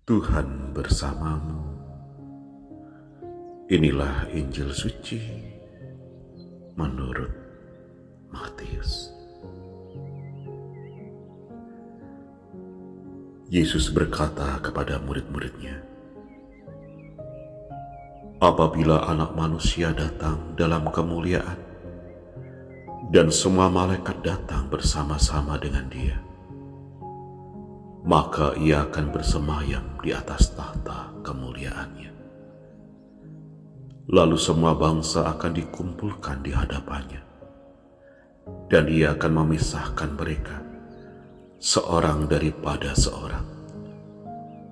Tuhan bersamamu. Inilah Injil suci menurut Matius. Yesus berkata kepada murid-muridnya, "Apabila Anak Manusia datang dalam kemuliaan dan semua malaikat datang bersama-sama dengan Dia, maka Ia akan bersemayam di atas tahta kemuliaannya. Lalu semua bangsa akan dikumpulkan di hadapannya, dan Ia akan memisahkan mereka, seorang daripada seorang,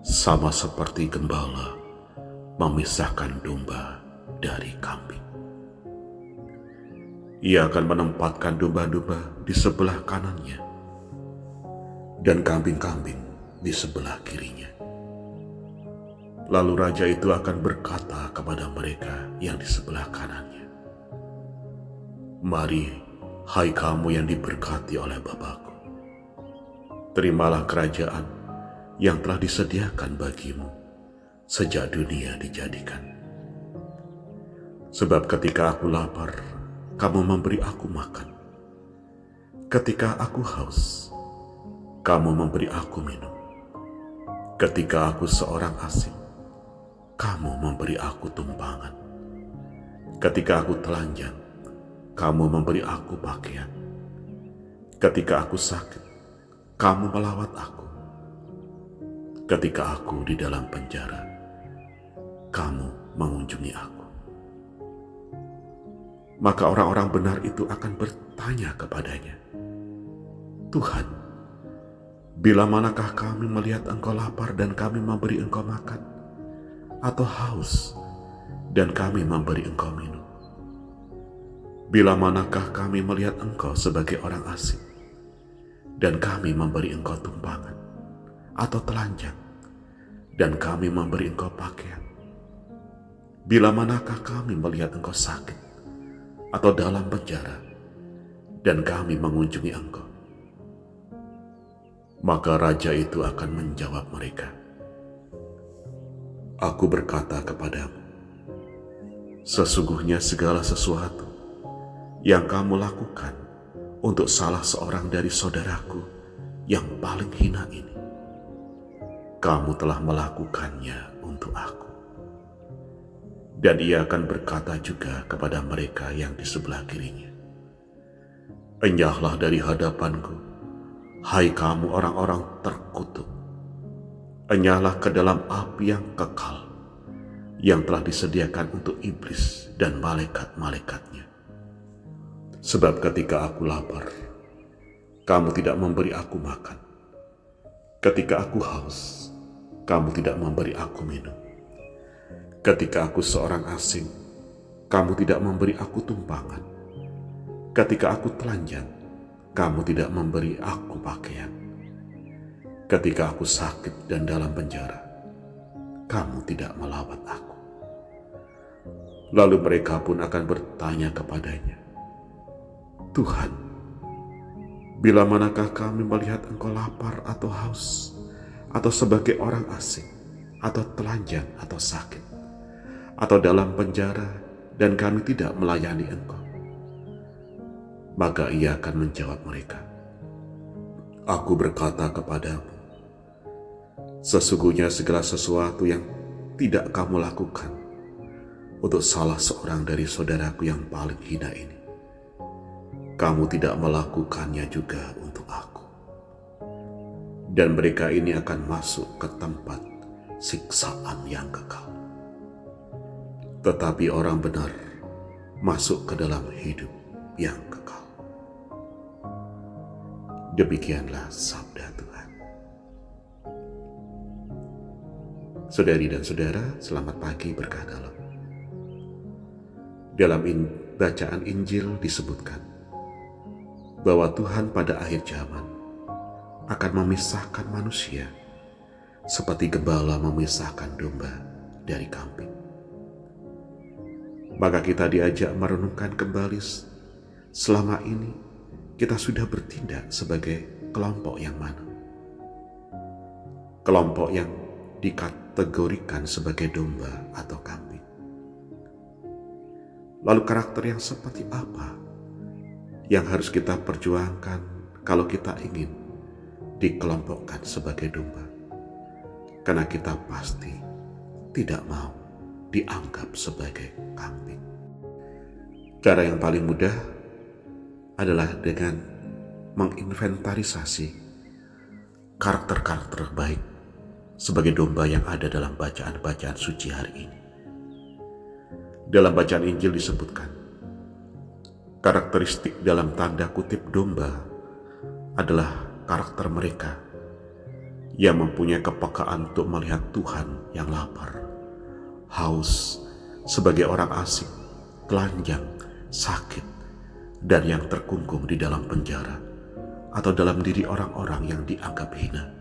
sama seperti gembala memisahkan domba dari kambing. Ia akan menempatkan domba-domba di sebelah kanannya, dan kambing-kambing di sebelah kirinya. Lalu raja itu akan berkata kepada mereka yang di sebelah kanannya, 'Mari, hai kamu yang diberkati oleh Bapa-Ku, terimalah kerajaan yang telah disediakan bagimu sejak dunia dijadikan. Sebab ketika aku lapar, kamu memberi aku makan. Ketika aku haus, kamu memberi aku minum. Ketika aku seorang asing, kamu memberi aku tumpangan. Ketika aku telanjang, kamu memberi aku pakaian. Ketika aku sakit, kamu melawat aku. Ketika aku di dalam penjara, kamu mengunjungi aku.' Maka orang-orang benar itu akan bertanya kepadanya, 'Tuhan, bila manakah kami melihat Engkau lapar dan kami memberi Engkau makan, atau haus dan kami memberi Engkau minum? Bila manakah kami melihat Engkau sebagai orang asing dan kami memberi Engkau tumpangan, atau telanjang dan kami memberi Engkau pakaian? Bila manakah kami melihat Engkau sakit atau dalam penjara dan kami mengunjungi Engkau?' Maka raja itu akan menjawab mereka, 'Aku berkata kepadamu, sesungguhnya segala sesuatu yang kamu lakukan untuk salah seorang dari saudaraku yang paling hina ini, kamu telah melakukannya untuk aku.' Dan ia akan berkata juga kepada mereka yang di sebelah kirinya, 'Enyahlah dari hadapanku, hai kamu orang-orang terkutuk. Enyahlah ke dalam api yang kekal, yang telah disediakan untuk iblis dan malaikat-malaikatnya. Sebab ketika aku lapar, kamu tidak memberi aku makan. Ketika aku haus, kamu tidak memberi aku minum. Ketika aku seorang asing, kamu tidak memberi aku tumpangan. Ketika aku telanjang, kamu tidak memberi aku pakaian. Ketika aku sakit dan dalam penjara, kamu tidak melawat aku.' Lalu mereka pun akan bertanya kepadanya, 'Tuhan, bila manakah kami melihat Engkau lapar atau haus, atau sebagai orang asing, atau telanjang atau sakit, atau dalam penjara, dan kami tidak melayani Engkau?' Maka ia akan menjawab mereka, 'Aku berkata kepadamu, sesungguhnya segala sesuatu yang tidak kamu lakukan untuk salah seorang dari saudaraku yang paling hina ini, kamu tidak melakukannya juga untuk aku.' Dan mereka ini akan masuk ke tempat siksaan yang kekal. Tetapi orang benar masuk ke dalam hidup yang kekal." Demikianlah sabda Tuhan. Saudari dan saudara, selamat pagi berkah dalam. Dalam bacaan Injil disebutkan bahwa Tuhan pada akhir zaman akan memisahkan manusia seperti gembala memisahkan domba dari kambing. Maka kita diajak merenungkan kembali selama ini kita sudah bertindak sebagai kelompok yang mana? Kelompok yang dikategorikan sebagai domba atau kambing. Lalu karakter yang seperti apa yang harus kita perjuangkan kalau kita ingin dikelompokkan sebagai domba? Karena kita pasti tidak mau dianggap sebagai kambing. Cara yang paling mudah adalah dengan menginventarisasi karakter-karakter baik sebagai domba yang ada dalam bacaan-bacaan suci hari ini. Dalam bacaan Injil disebutkan, karakteristik dalam tanda kutip domba adalah karakter mereka yang mempunyai kepekaan untuk melihat Tuhan yang lapar, haus, sebagai orang asing, telanjang, sakit, dan yang terkungkung di dalam penjara atau dalam diri orang-orang yang dianggap hina.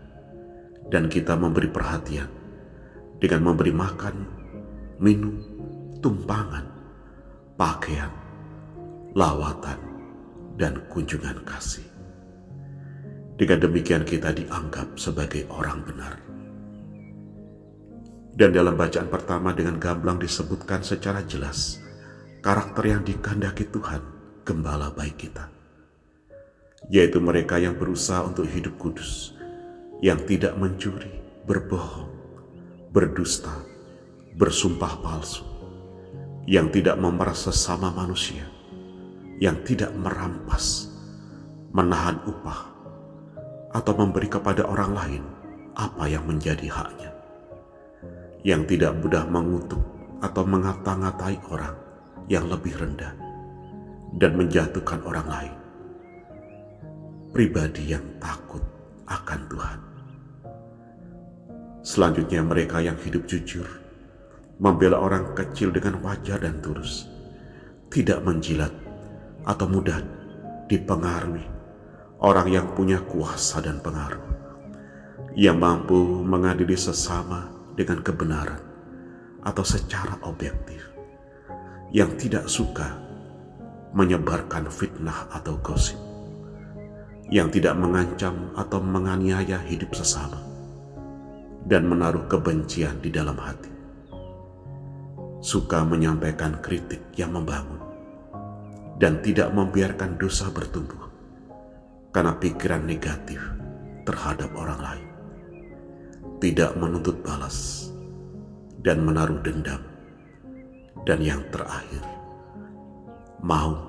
Dan kita memberi perhatian dengan memberi makan, minum, tumpangan, pakaian, lawatan, dan kunjungan kasih. Dengan demikian kita dianggap sebagai orang benar. Dan dalam bacaan pertama dengan gamblang disebutkan secara jelas karakter yang dikehendaki Tuhan, gembala baik kita, yaitu mereka yang berusaha untuk hidup kudus, yang tidak mencuri, berbohong, berdusta, bersumpah palsu, yang tidak memeras sesama manusia, yang tidak merampas, menahan upah, atau memberi kepada orang lain apa yang menjadi haknya, yang tidak mudah mengutuk atau mengata-ngatai orang yang lebih rendah dan menjatuhkan orang lain. Pribadi yang takut akan Tuhan. Selanjutnya mereka yang hidup jujur, membela orang kecil dengan wajar dan tulus, tidak menjilat atau mudah dipengaruhi orang yang punya kuasa dan pengaruh, yang mampu mengadili sesama dengan kebenaran atau secara objektif, yang tidak suka menyebarkan fitnah atau gosip, yang tidak mengancam atau menganiaya hidup sesama, dan menaruh kebencian di dalam hati, suka menyampaikan kritik yang membangun, dan tidak membiarkan dosa bertumbuh karena pikiran negatif terhadap orang lain, tidak menuntut balas dan menaruh dendam, dan yang terakhir, mau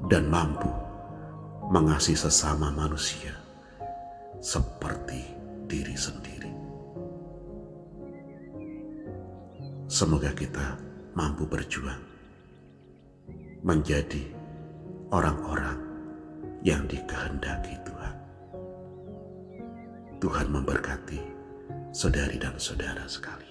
dan mampu mengasihi sesama manusia seperti diri sendiri. Semoga kita mampu berjuang menjadi orang-orang yang dikehendaki Tuhan. Tuhan memberkati saudari dan saudara sekalian.